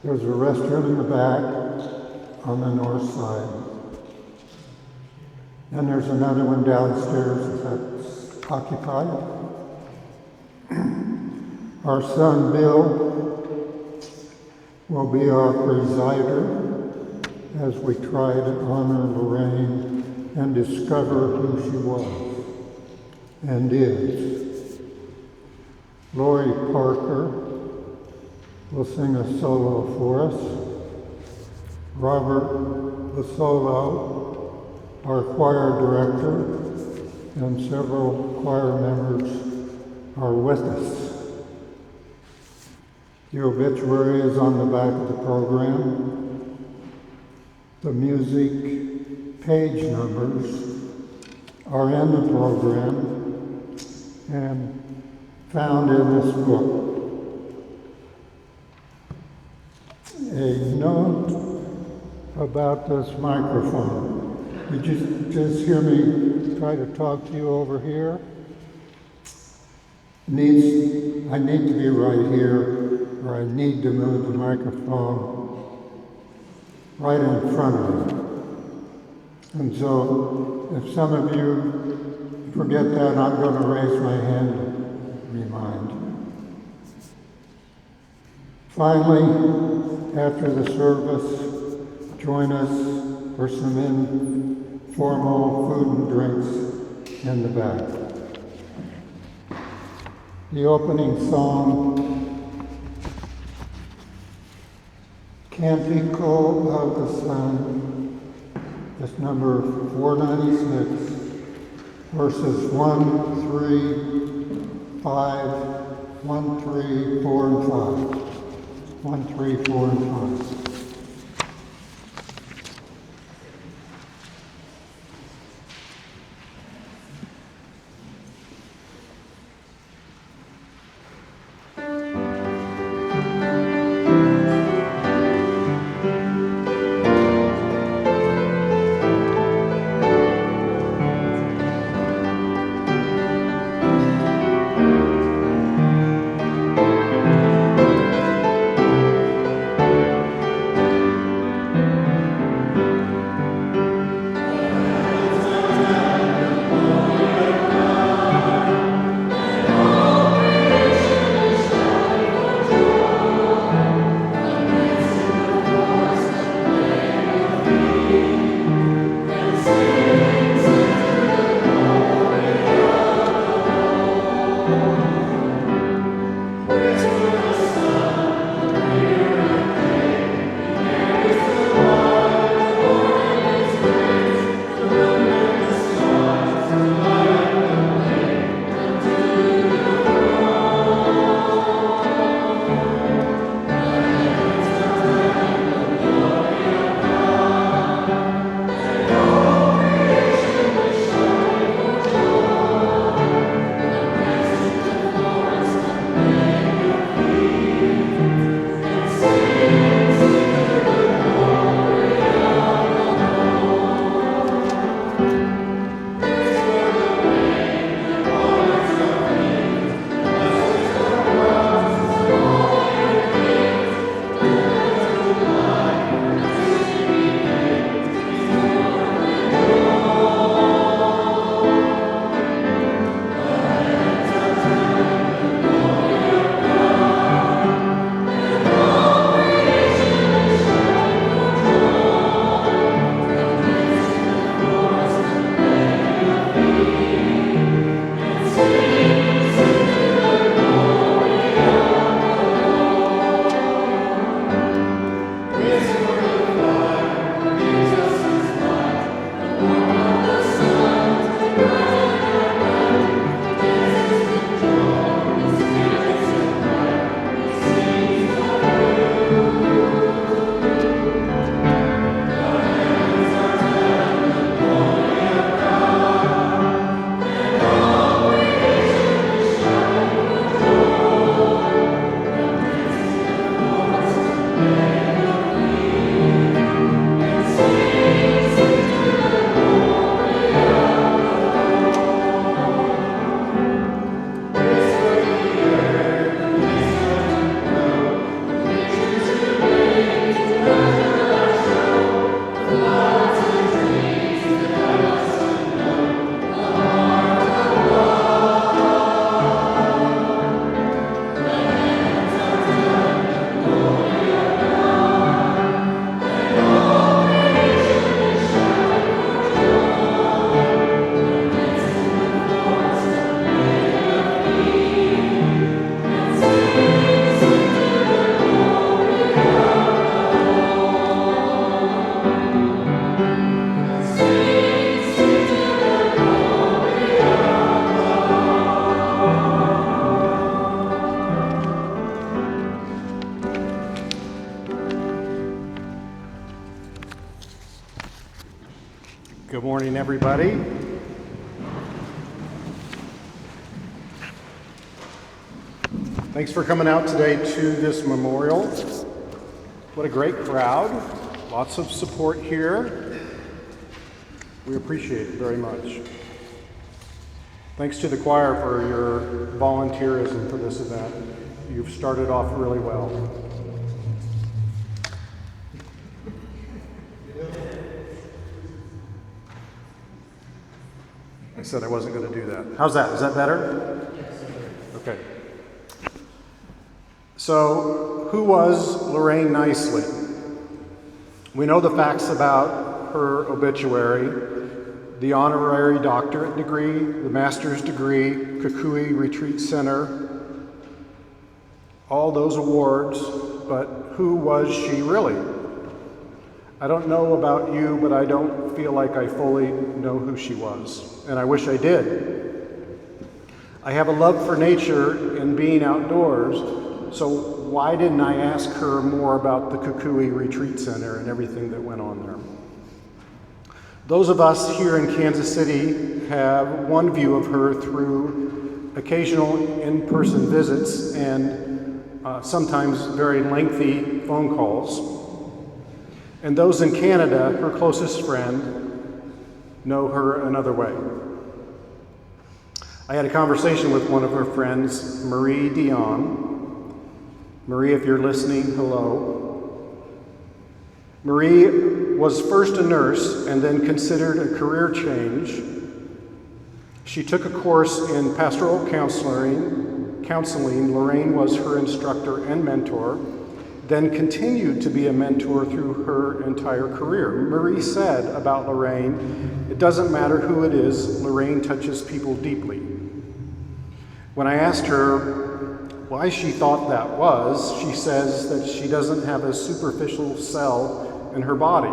There's a restroom in the back on the north side. And there's another one downstairs that's occupied. Our son Bill will be our presider as we try to honor Lorraine and discover who she was and is. Lori Parker will sing a solo for us. Robert Basolo, our choir director, and several choir members are with us. The obituary is on the back of the program. The music page numbers are in the program and found in this book. A note about this microphone. Did you just hear me try to talk to you over here? I need to be right here, or I need to move the microphone right in front of me. And so, if some of you forget that, I'm going to raise my hand to remind. Finally, after the service, join us for some informal food and drinks in the back. The opening song, Canticle of the Sun, is number 496, verses 1, 3, 5, 1, 3, 4, and 5. 1, 3, 4, and 5. Good morning, everybody. Thanks for coming out today to this memorial. What a great crowd. Lots of support here. We appreciate it very much. Thanks to the choir for your volunteerism for this event. You've started off really well. I said I wasn't going to do that. How's that? Is that better? Okay. So, who was Lorraine Nicely? We know the facts about her obituary: the honorary doctorate degree, the master's degree, Kukui Retreat Center, all those awards, but who was she really? I don't know about you, but I don't feel like I fully know who she was, and I wish I did. I have a love for nature and being outdoors, so why didn't I ask her more about the Kukui Retreat Center and everything that went on there? Those of us here in Kansas City have one view of her through occasional in-person visits and sometimes very lengthy phone calls. And those in Canada, her closest friend, know her another way. I had a conversation with one of her friends, Marie Dion. Marie, if you're listening, hello. Marie was first a nurse and then considered a career change. She took a course in pastoral counseling. Lorraine was her instructor and mentor, then continued to be a mentor through her entire career. Marie said about Lorraine, "It doesn't matter who it is, Lorraine touches people deeply." When I asked her why she thought that was, she says that she doesn't have a superficial cell in her body.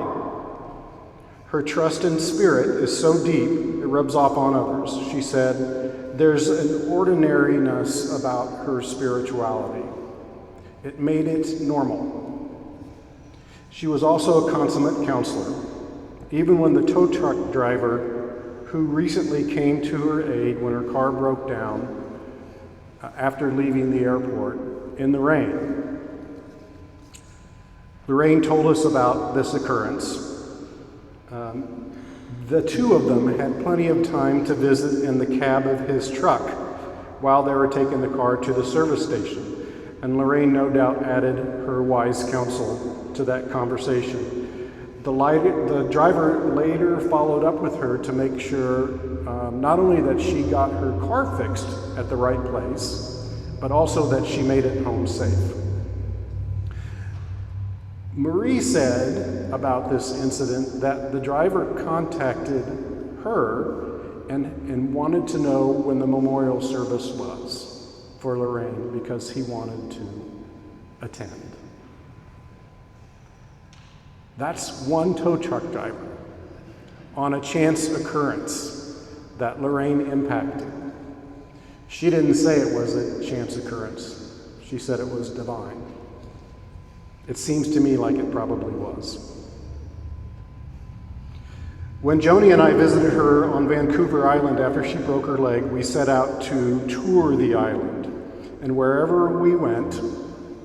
Her trust in spirit is so deep, it rubs off on others. She said, "There's an ordinariness about her spirituality. It made it normal." She was also a consummate counselor. Even when the tow truck driver who recently came to her aid when her car broke down after leaving the airport in the rain. Lorraine told us about this occurrence. The two of them had plenty of time to visit in the cab of his truck while they were taking the car to the service station. And Lorraine no doubt added her wise counsel to that conversation. The driver later followed up with her to make sure not only that she got her car fixed at the right place, but also that she made it home safe. Marie said about this incident that the driver contacted her and wanted to know when the memorial service was for Lorraine because he wanted to attend. That's one tow truck driver on a chance occurrence that Lorraine impacted. She didn't say it was a chance occurrence. She said it was divine. It seems to me like it probably was. When Joni and I visited her on Vancouver Island after she broke her leg, we set out to tour the island. And wherever we went,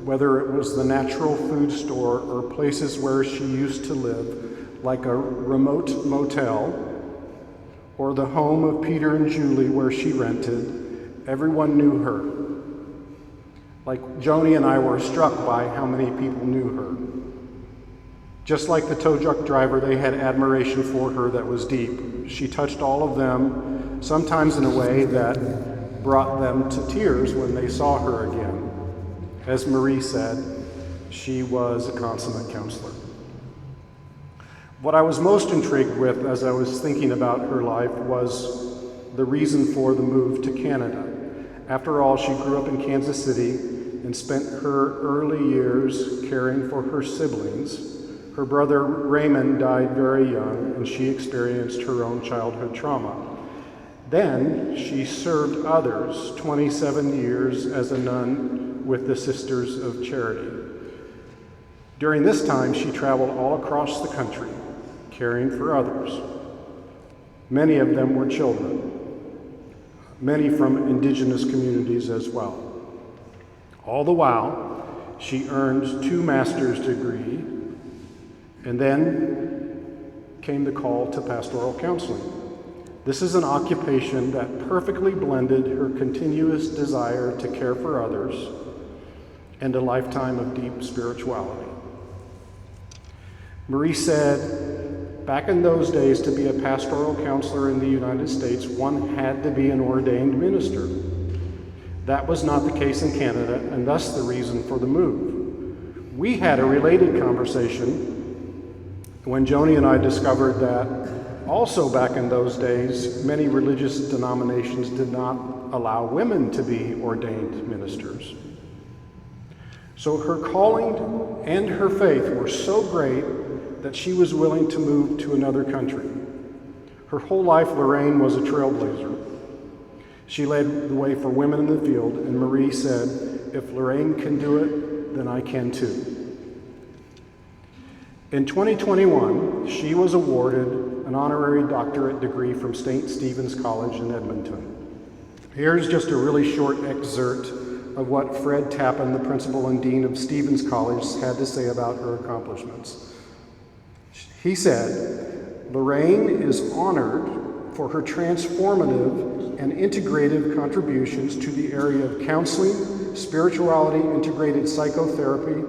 whether it was the natural food store or places where she used to live, like a remote motel, or the home of Peter and Julie where she rented, everyone knew her. Like Joni and I were struck by how many people knew her. Just like the tow truck driver, they had admiration for her that was deep. She touched all of them, sometimes in a way that brought them to tears when they saw her again. As Marie said, she was a consummate counselor. What I was most intrigued with as I was thinking about her life was the reason for the move to Canada. After all, she grew up in Kansas City and spent her early years caring for her siblings. Her brother Raymond died very young, and she experienced her own childhood trauma. Then she served others 27 years as a nun with the Sisters of Charity. During this time, she traveled all across the country, caring for others. Many of them were children, many from indigenous communities as well. All the while, she earned 2 master's degrees, and then came the call to pastoral counseling. This is an occupation that perfectly blended her continuous desire to care for others and a lifetime of deep spirituality. Marie said, back in those days, to be a pastoral counselor in the United States, one had to be an ordained minister. That was not the case in Canada, and thus the reason for the move. We had a related conversation when Joni and I discovered that also back in those days, many religious denominations did not allow women to be ordained ministers. So her calling and her faith were so great that she was willing to move to another country. Her whole life, Lorraine was a trailblazer. She led the way for women in the field, and Marie said, if Lorraine can do it, then I can too. In 2021, she was awarded an honorary doctorate degree from St. Stephen's College in Edmonton. Here's just a really short excerpt of what Fred Tappan, the principal and dean of Stephen's College, had to say about her accomplishments. He said, Lorraine is honored for her transformative and integrative contributions to the area of counseling, spirituality, integrated psychotherapy,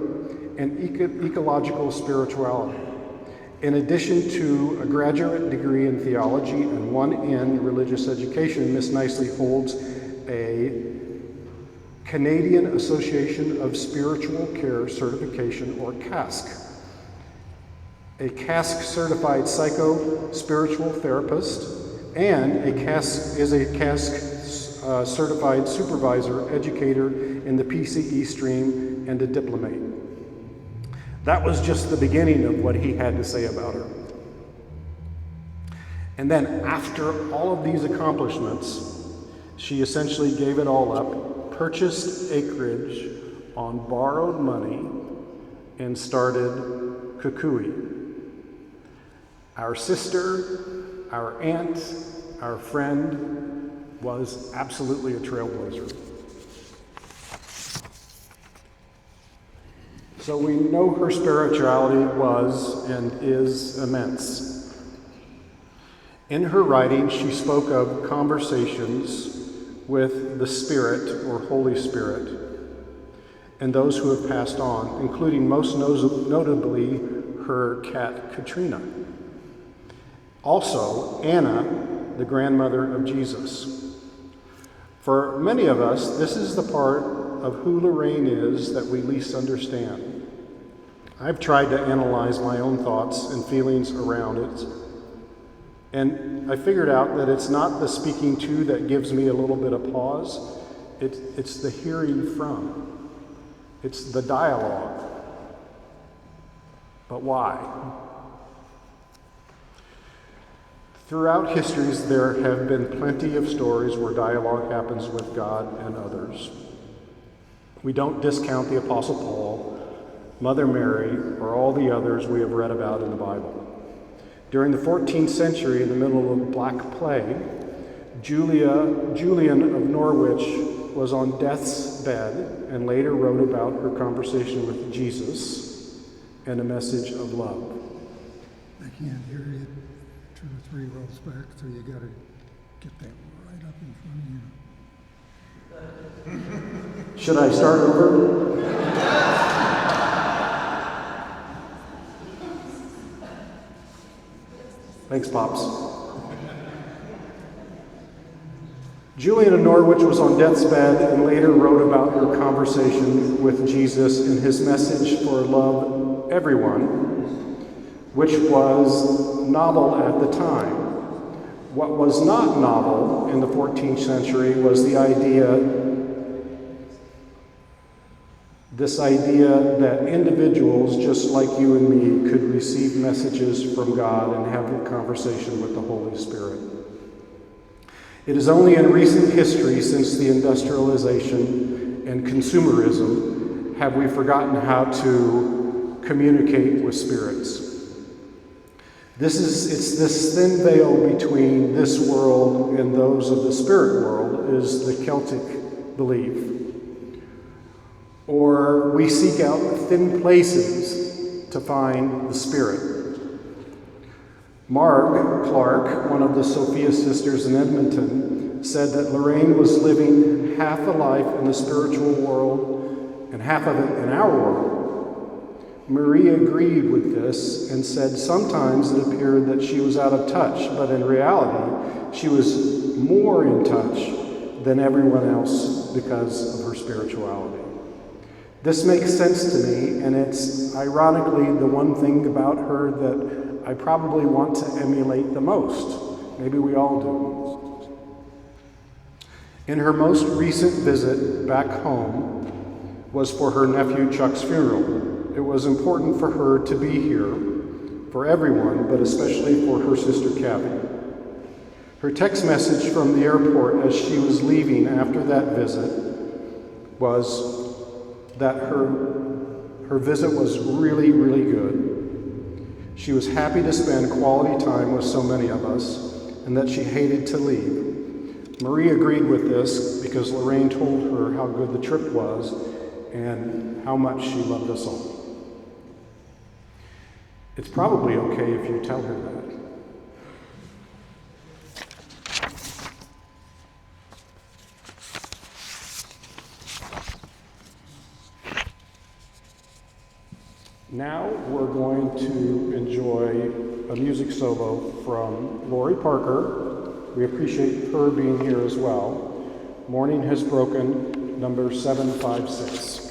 and ecological spirituality. In addition to a graduate degree in theology and 1 in religious education, Ms. Nicely holds a Canadian Association of Spiritual Care certification, or CASC. A CASC certified psycho-spiritual therapist, and a CASC certified supervisor, educator in the PCE stream, and a diplomate. That was just the beginning of what he had to say about her. And then after all of these accomplishments, she essentially gave it all up, purchased acreage on borrowed money, and started Kukui. Our sister, our aunt, our friend was absolutely a trailblazer. So we know her spirituality was and is immense. In her writing, she spoke of conversations with the Spirit or Holy Spirit and those who have passed on, including most notably her cat Katrina. Also, Anna, the grandmother of Jesus. For many of us, this is the part of who Lorraine is that we least understand. I've tried to analyze my own thoughts and feelings around it, and I figured out that it's not the speaking to that gives me a little bit of pause, it's the hearing from. It's the dialogue. But why? Throughout histories, there have been plenty of stories where dialogue happens with God and others. We don't discount the Apostle Paul, Mother Mary, or all the others we have read about in the Bible. During the 14th century, in the middle of the Black Plague, Julian of Norwich was on death's bed and later wrote about her conversation with Jesus and a message of love. I can't hear you 2 or 3 rows back, so you got to get that right up in front of you. Should I start over? Thanks, Pops. Julian of Norwich was on death's bed and later wrote about her conversation with Jesus and his message for love everyone, which was novel at the time. What was not novel in the 14th century was this idea that individuals just like you and me could receive messages from God and have a conversation with the Holy Spirit. It is only in recent history, since the industrialization and consumerism, have we forgotten how to communicate with spirits. It's this thin veil between this world and those of the spirit world is the Celtic belief. Or we seek out thin places to find the spirit. Mark Clark, one of the Sophia sisters in Edmonton, said that Lorraine was living half a life in the spiritual world and half of it in our world. Marie agreed with this and said sometimes it appeared that she was out of touch, but in reality, she was more in touch than everyone else because of her spirituality. This makes sense to me, and it's ironically the one thing about her that I probably want to emulate the most. Maybe we all do. In her most recent visit back home was for her nephew Chuck's funeral. It was important for her to be here, for everyone, but especially for her sister Kathy. Her text message from the airport as she was leaving after that visit was that her visit was really, really good. She was happy to spend quality time with so many of us, and that she hated to leave. Marie agreed with this because Lorraine told her how good the trip was and how much she loved us all. It's probably okay if you tell her that. Now we're going to enjoy a music solo from Lori Parker. We appreciate her being here as well. Morning Has Broken, number 756.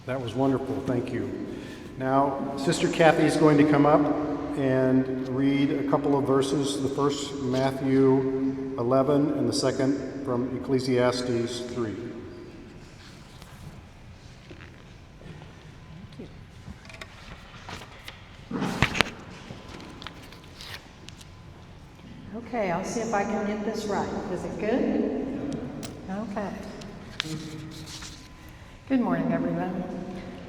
That was wonderful. Thank you. Now, Sister Kathy is going to come up and read a couple of verses. The first, Matthew 11, and the second from Ecclesiastes 3. Okay, I'll see if I can get this right. Is it good? Okay. Good morning, everyone.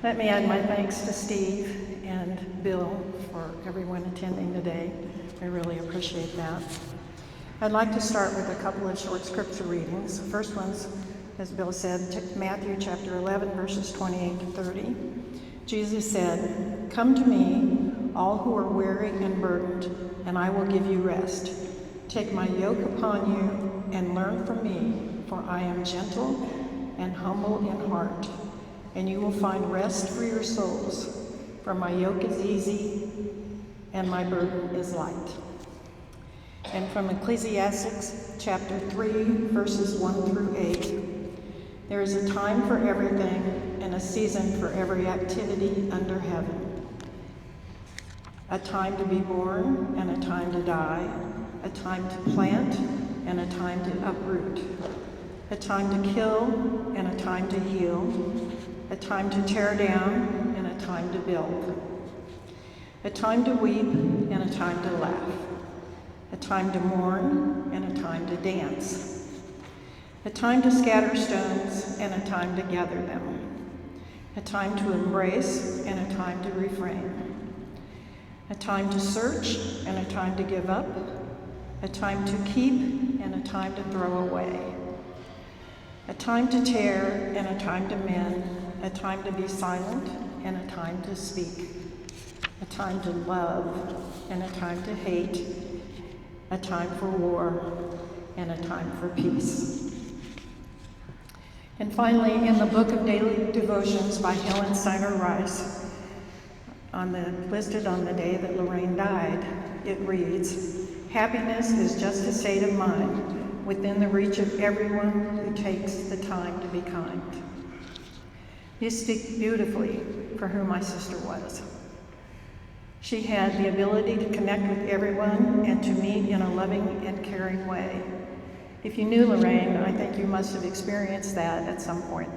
Let me add my thanks to Steve and Bill for everyone attending today. I really appreciate that. I'd like to start with a couple of short scripture readings. The first one's, as Bill said, Matthew chapter 11, verses 28 to 30. Jesus said, "Come to me, all who are weary and burdened, and I will give you rest. Take my yoke upon you and learn from me, for I am gentle and humble in heart, and you will find rest for your souls. For my yoke is easy and my burden is light." And from Ecclesiastes chapter 3, verses 1 through 8, "There is a time for everything and a season for every activity under heaven. A time to be born and a time to die, a time to plant and a time to uproot, a time to kill and a time to heal, a time to tear down and a time to build, a time to weep and a time to laugh, a time to mourn and a time to dance, a time to scatter stones and a time to gather them, a time to embrace and a time to refrain, a time to search and a time to give up, a time to keep and a time to throw away, a time to tear and a time to mend, a time to be silent and a time to speak, a time to love and a time to hate, a time for war and a time for peace." And finally, in the book of daily devotions by Helen Steiner Rice, listed on the day that Lorraine died, it reads, "Happiness is just a state of mind within the reach of everyone who takes the time to be kind." You speak beautifully for who my sister was. She had the ability to connect with everyone and to meet in a loving and caring way. If you knew Lorraine, I think you must have experienced that at some point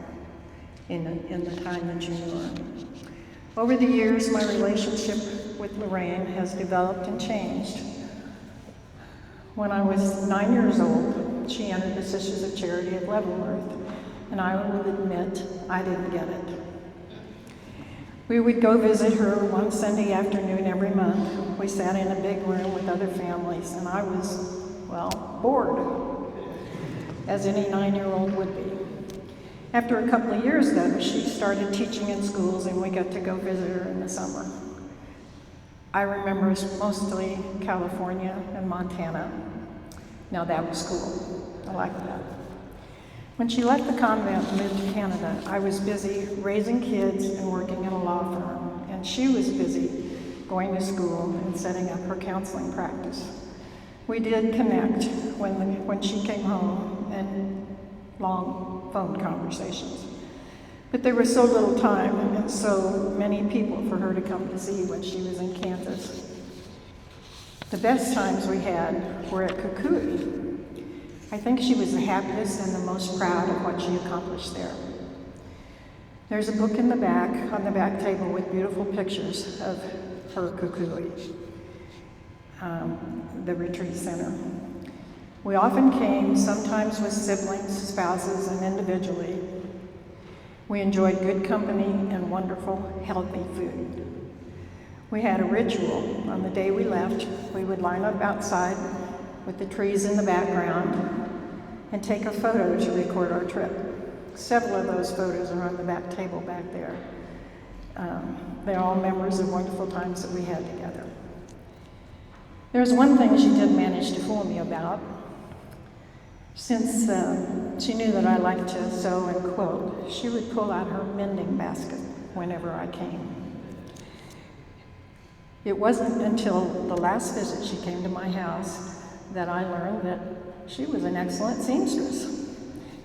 in the time that you knew her. Over the years, my relationship with Lorraine has developed and changed. When I was 9 years old, she entered the Sisters of Charity of Leavenworth, and I will admit I didn't get it. We would go visit her one Sunday afternoon every month. We sat in a big room with other families, and I was, bored, as any 9-year-old would be. After a couple of years, though, she started teaching in schools, and we got to go visit her in the summer. I remember mostly California and Montana. Now that was cool. I liked that. When she left the convent and moved to Canada, I was busy raising kids and working in a law firm, and she was busy going to school and setting up her counseling practice. We did connect when she came home, and long phone conversations. But there was so little time and so many people for her to come to see when she was in Kansas. The best times we had were at Kukui. I think she was the happiest and the most proud of what she accomplished there. There's a book in the back, on the back table, with beautiful pictures of her Kukui, the retreat center. We often came, sometimes with siblings, spouses, and individually. We enjoyed good company and wonderful, healthy food. We had a ritual. On the day we left, we would line up outside with the trees in the background and take a photo to record our trip. Several of those photos are on the back table back there. They're all memories of wonderful times that we had together. There's one thing she did manage to fool me about. Since she knew that I liked to sew and quilt, she would pull out her mending basket whenever I came. It wasn't until the last visit she came to my house that I learned that she was an excellent seamstress.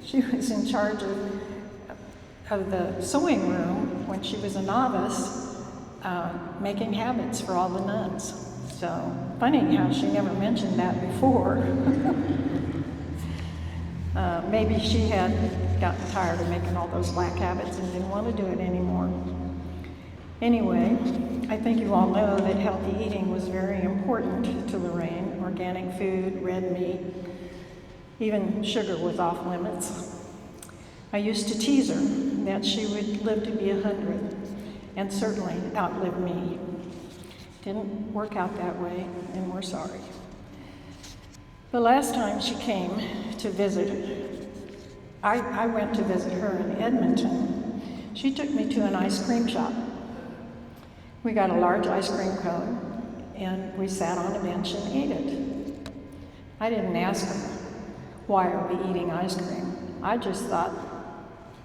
She was in charge of of the sewing room when she was a novice, making habits for all the nuns. So funny how she never mentioned that before. Maybe she had gotten tired of making all those black habits and didn't want to do it anymore. Anyway, I think you all know that healthy eating was very important to Lorraine. Organic food, red meat, even sugar was off limits. I used to tease her that she would live to be 100 and certainly outlive me. Didn't work out that way, and we're sorry. The last time she came to visit, I went to visit her in Edmonton. She took me to an ice cream shop. We got a large ice cream cone, and we sat on a bench and ate it. I didn't ask her, why are we eating ice cream? I just thought,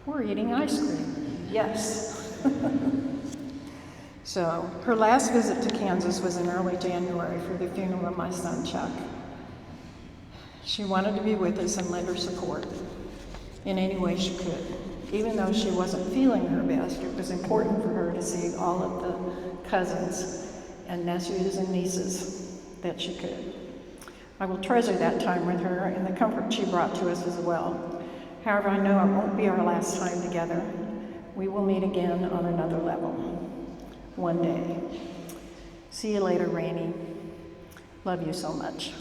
we're eating ice cream. Yes. So her last visit to Kansas was in early January for the funeral of my son Chuck. She wanted to be with us and lend her support in any way she could. Even though she wasn't feeling her best, it was important for her to see all of the cousins and nephews and nieces that she could. I will treasure that time with her and the comfort she brought to us as well. However, I know it won't be our last time together. We will meet again on another level, one day. See you later, Rainey. Love you so much.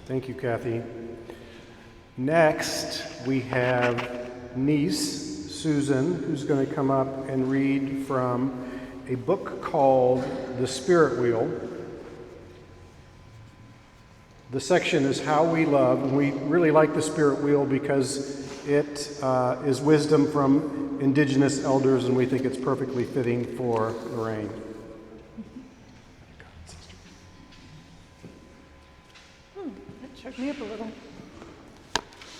Thank you, Kathy. Next, we have niece, Susan, who's going to come up and read from a book called The Spirit Wheel. The section is How We Love, and we really like the Spirit Wheel because it is wisdom from Indigenous elders, and we think it's perfectly fitting for Lorraine. Shook me up a little.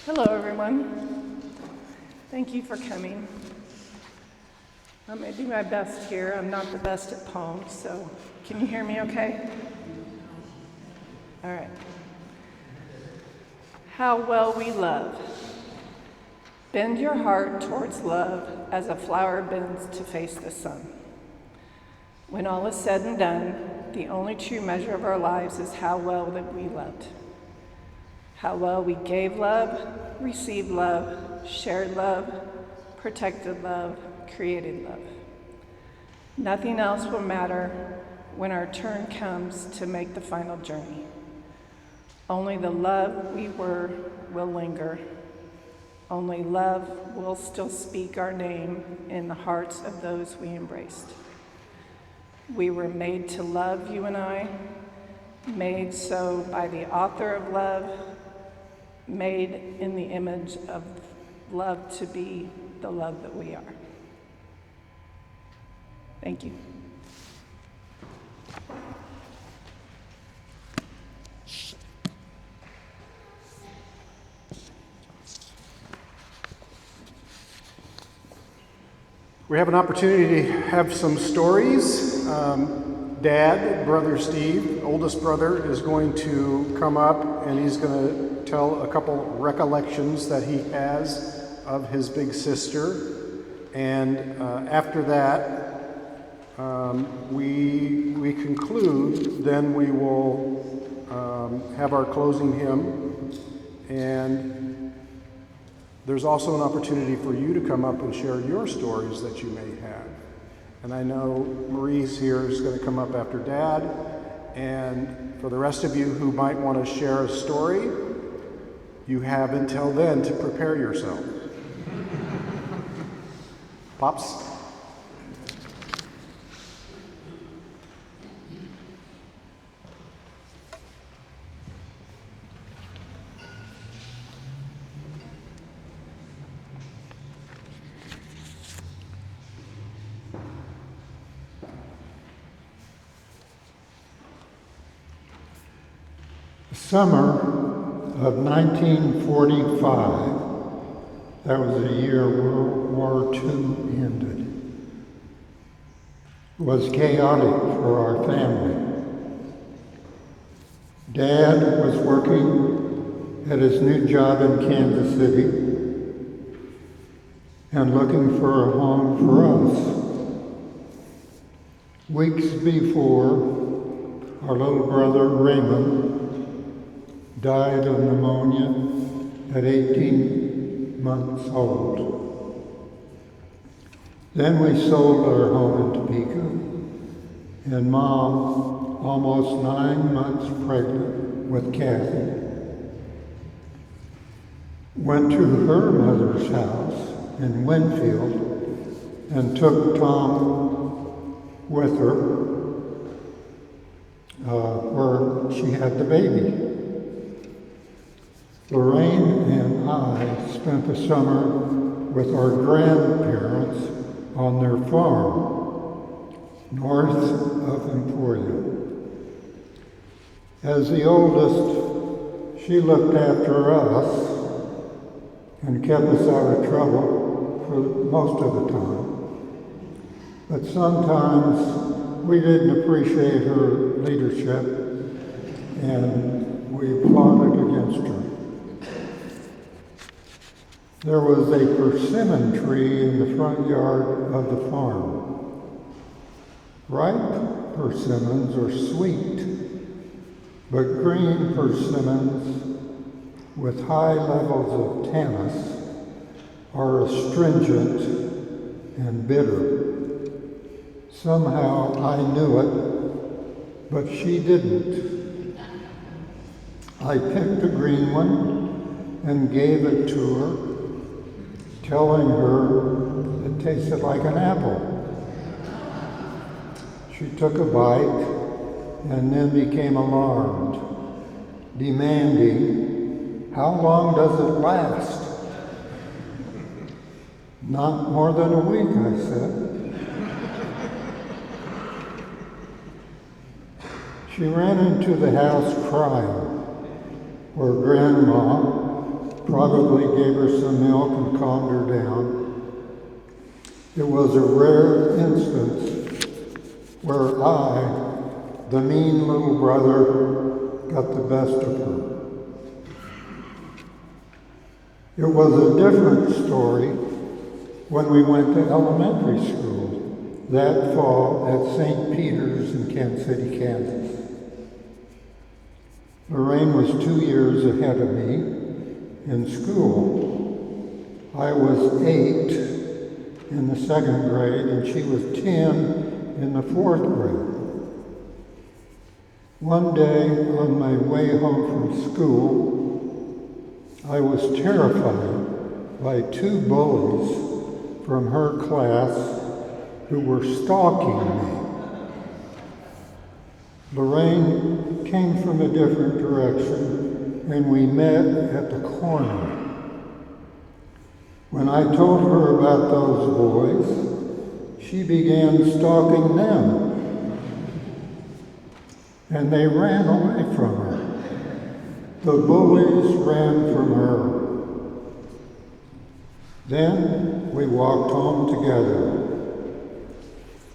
Hello, everyone. Thank you for coming. I'm going to do my best here. I'm not the best at poems, so can you hear me okay? All right. How well we love. Bend your heart towards love as a flower bends to face the sun. When all is said and done, the only true measure of our lives is how well that we loved. How well we gave love, received love, shared love, protected love, created love. Nothing else will matter when our turn comes to make the final journey. Only the love we were will linger. Only love will still speak our name in the hearts of those we embraced. We were made to love, you and I, made so by the author of love, made in the image of love to be the love that we are. Thank you. We have an opportunity to have some stories. Dad, Brother Steve, oldest brother, is going to come up and he's going to tell a couple recollections that he has of his big sister. And after that, we conclude, then we will have our closing hymn. And there's also an opportunity for you to come up and share your stories that you may have. And I know Marie's here is going to come up after Dad. And for the rest of you who might want to share a story, you have until then to prepare yourself. Pops? Summer of 1945, that was the year World War II ended. was chaotic for our family. Dad was working at his new job in Kansas City and looking for a home for us. Weeks before, our little brother Raymond died of pneumonia at 18 months old. Then we sold our home in Topeka, and Mom, almost 9 months pregnant with Kathy, went to her mother's house in Winfield and took Tom with her where she had the baby. Lorraine and I spent the summer with our grandparents on their farm north of Emporia. As the oldest, she looked after us and kept us out of trouble for most of the time. But sometimes we didn't appreciate her leadership and we plotted against her. There was a persimmon tree in the front yard of the farm. Ripe persimmons are sweet, but green persimmons with high levels of tannins are astringent and bitter. Somehow I knew it, but she didn't. I picked a green one and gave it to her, telling her it tasted like an apple. She took a bite and then became alarmed, demanding, "How long does it last?" "Not more than a week," I said. She ran into the house crying, where Grandma probably gave her some milk and calmed her down. It was a rare instance where I, the mean little brother, got the best of her. It was a different story when we went to elementary school that fall at St. Peter's in Kansas City, Kansas. Lorraine was 2 years ahead of me in school. I was 8 in the 2nd grade and she was 10 in the 4th grade. One day on my way home from school, I was terrified by 2 bullies from her class who were stalking me. Lorraine came from a different direction and we met at the corner. When I told her about those boys, she began stalking them. And they ran away from her. The bullies ran from her. Then we walked home together.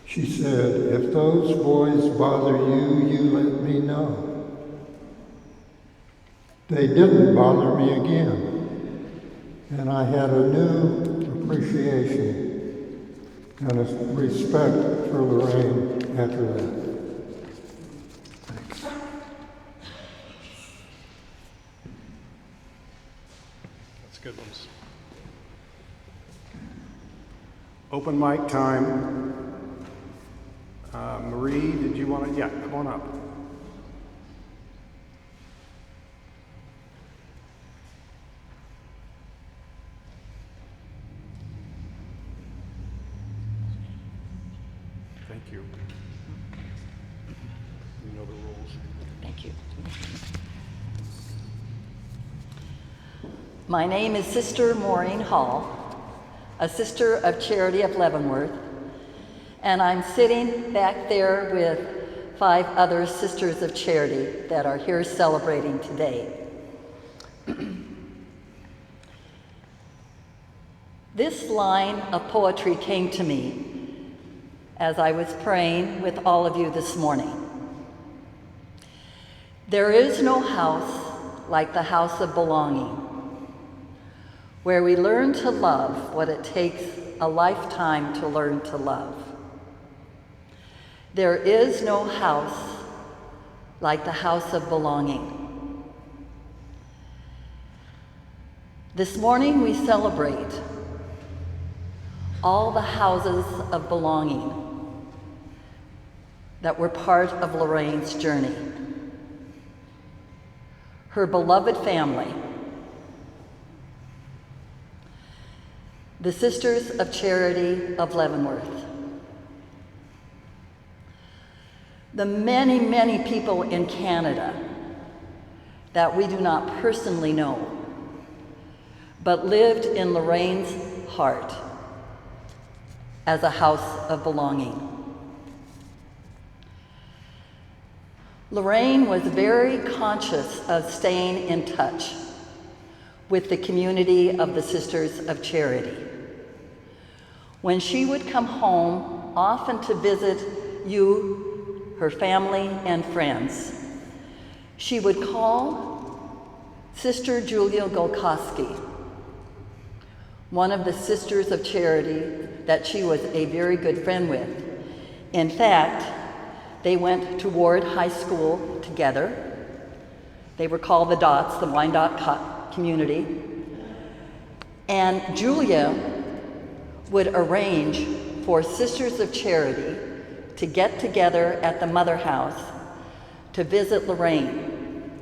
She said, "If those boys bother you, you let me know." They didn't bother me again. And I had a new appreciation and a respect for Lorraine after that. Thanks. That's good ones. Open mic time. Marie, did you want to? Yeah, come on up. Thank you. You know the rules. Thank you. My name is Sister Maureen Hall, a sister of Charity of Leavenworth, and I'm sitting back there with 5 other Sisters of Charity that are here celebrating today. This line of poetry came to me as I was praying with all of you this morning. There is no house like the house of belonging, where we learn to love what it takes a lifetime to learn to love. There is no house like the house of belonging. This morning we celebrate all the houses of belonging that were part of Lorraine's journey. Her beloved family, the Sisters of Charity of Leavenworth, the many, many people in Canada that we do not personally know, but lived in Lorraine's heart as a house of belonging. Lorraine was very conscious of staying in touch with the community of the Sisters of Charity. When she would come home, often to visit you, her family, and friends, she would call Sister Julia Golkowski, one of the Sisters of Charity that she was a very good friend with. In fact, they went to Ward High School together. They were called the Dots, the Wyandotte community. And Julia would arrange for Sisters of Charity to get together at the Mother House to visit Lorraine.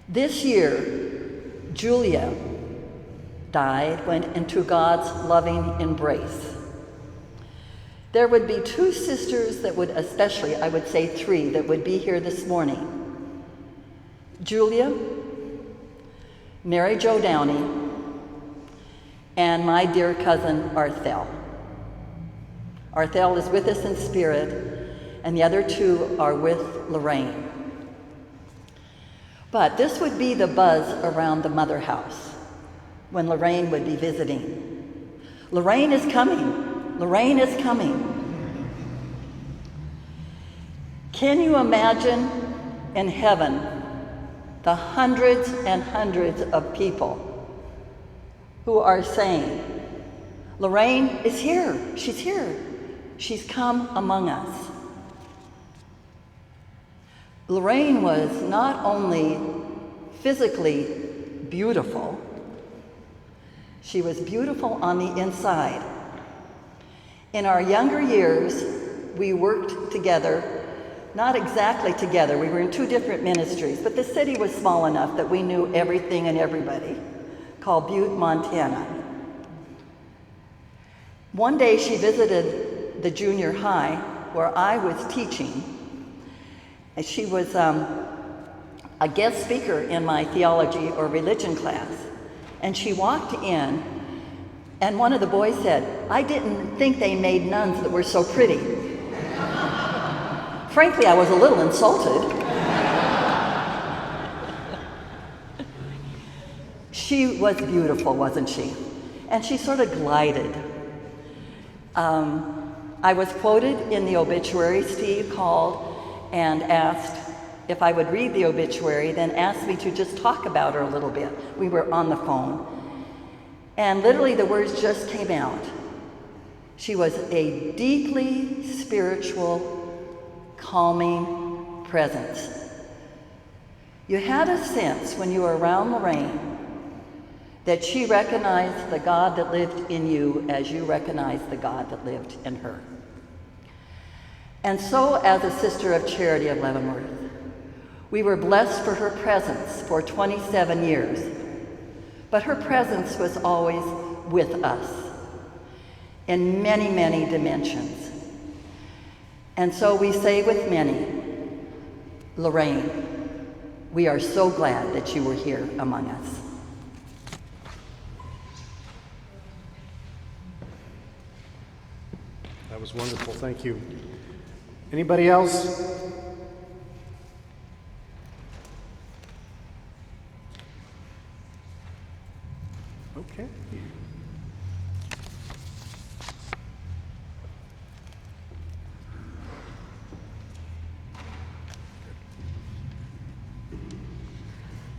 This year, Julia died, went into God's loving embrace. There would be two sisters that would, especially, I would say three, that would be here this morning. Julia, Mary Jo Downey, and my dear cousin, Arthel. Arthel is with us in spirit, and the other two are with Lorraine. But this would be the buzz around the Mother House when Lorraine would be visiting. Lorraine is coming. Lorraine is coming. Can you imagine in heaven the hundreds and hundreds of people who are saying, Lorraine is here, she's here, she's come among us. Lorraine was not only physically beautiful, she was beautiful on the inside. In our younger years, we worked together, not exactly together, we were in two different ministries, but the city was small enough that we knew everything and everybody, called Butte, Montana. One day she visited the junior high where I was teaching, and she was a guest speaker in my theology or religion class, and she walked in. And one of the boys said, I didn't think they made nuns that were so pretty. Frankly, I was a little insulted. She was beautiful, wasn't she? And she sort of glided. I was quoted in the obituary. Steve called and asked if I would read the obituary, then asked me to just talk about her a little bit. We were on the phone. And literally the words just came out. She was a deeply spiritual, calming presence. You had a sense when you were around Lorraine that she recognized the God that lived in you as you recognized the God that lived in her. And so, as a Sister of Charity of Leavenworth, we were blessed for her presence for 27 years. But her presence was always with us in many, many dimensions. And so we say with many, Lorraine, we are so glad that you were here among us. That was wonderful, thank you. Anybody else? Okay.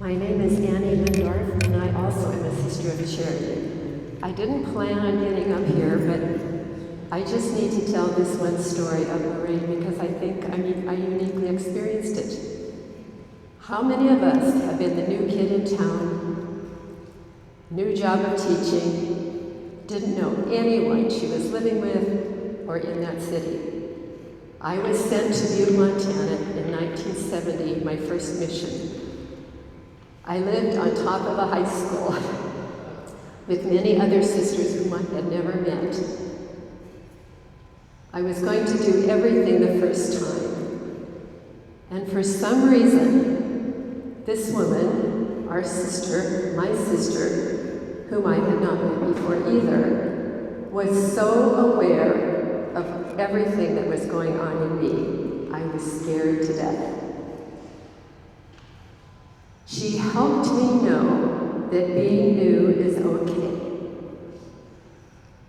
My name is Annie Lindorf, and I also am a Sister of Charity. I didn't plan on getting up here, but I just need to tell this one story of Lorraine because I think I uniquely experienced it. How many of us have been the new kid in town, new job of teaching, didn't know anyone she was living with or in that city? I was sent to Butte, Montana in 1970, my first mission. I lived on top of a high school with many other sisters whom I had never met. I was going to do everything the first time. And for some reason, this woman, our sister, my sister, whom I had not met before either, was so aware of everything that was going on in me. I was scared to death. She helped me know that being new is okay.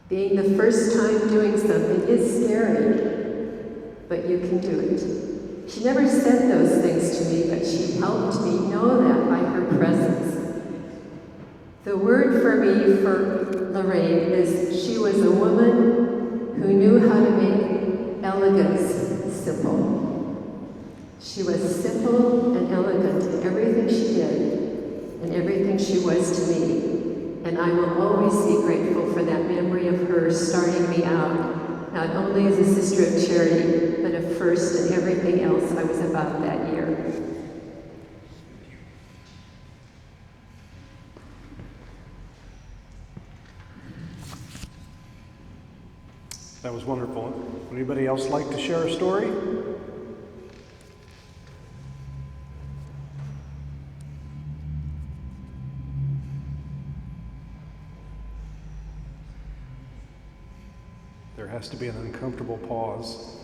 Being the first time doing something is scary, but you can do it. She never said those things to me, but she helped me know that by her presence. The word for me for Lorraine is she was a woman who knew how to make elegance simple. She was simple and elegant in everything she did and everything she was to me. And I will always be grateful for that memory of her starting me out, not only as a sister of charity, but a first in everything else I was about that year. That was wonderful. Would anybody else like to share a story? There has to be an uncomfortable pause.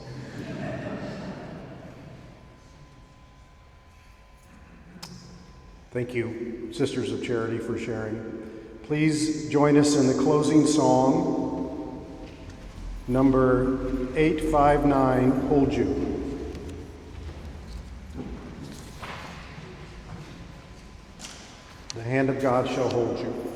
Thank you, Sisters of Charity, for sharing. Please join us in the closing song, number 859, Hold You. The hand of God shall hold you.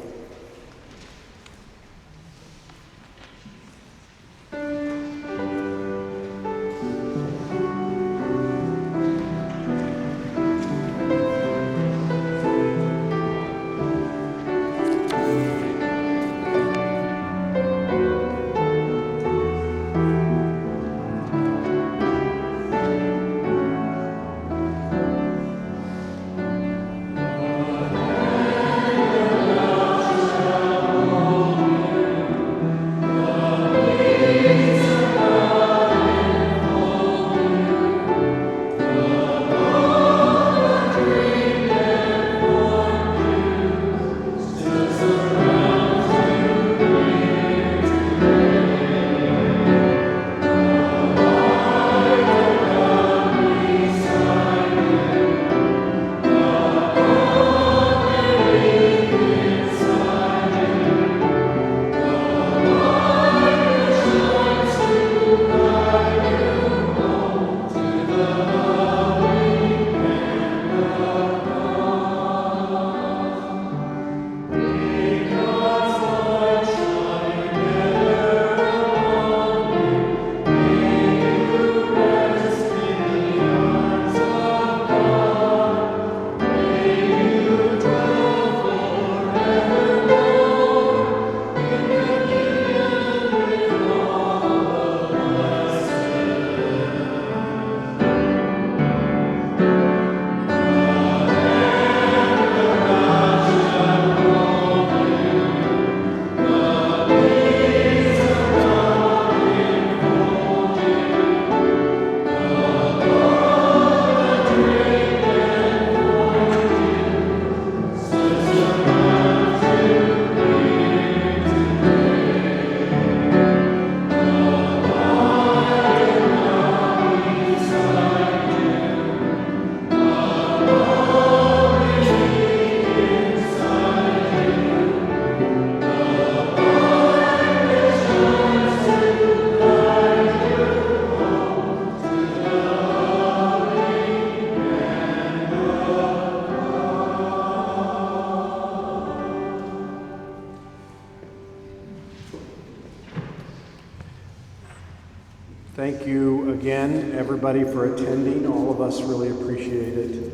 Thank you again, everybody, for attending. All of us really appreciate it.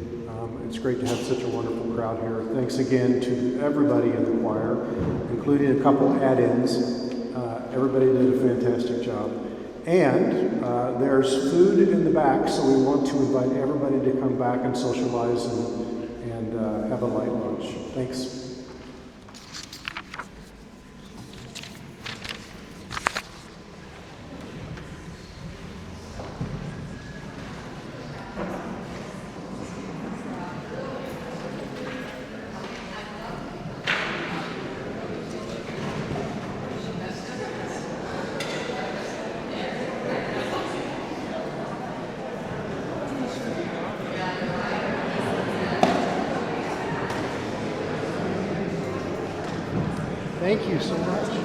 It's great to have such a wonderful crowd here. Thanks again to everybody in the choir, including a couple add-ins. Everybody did a fantastic job. And there's food in the back, so we want to invite everybody to come back and socialize and have a light lunch. Thanks. Thank you so much.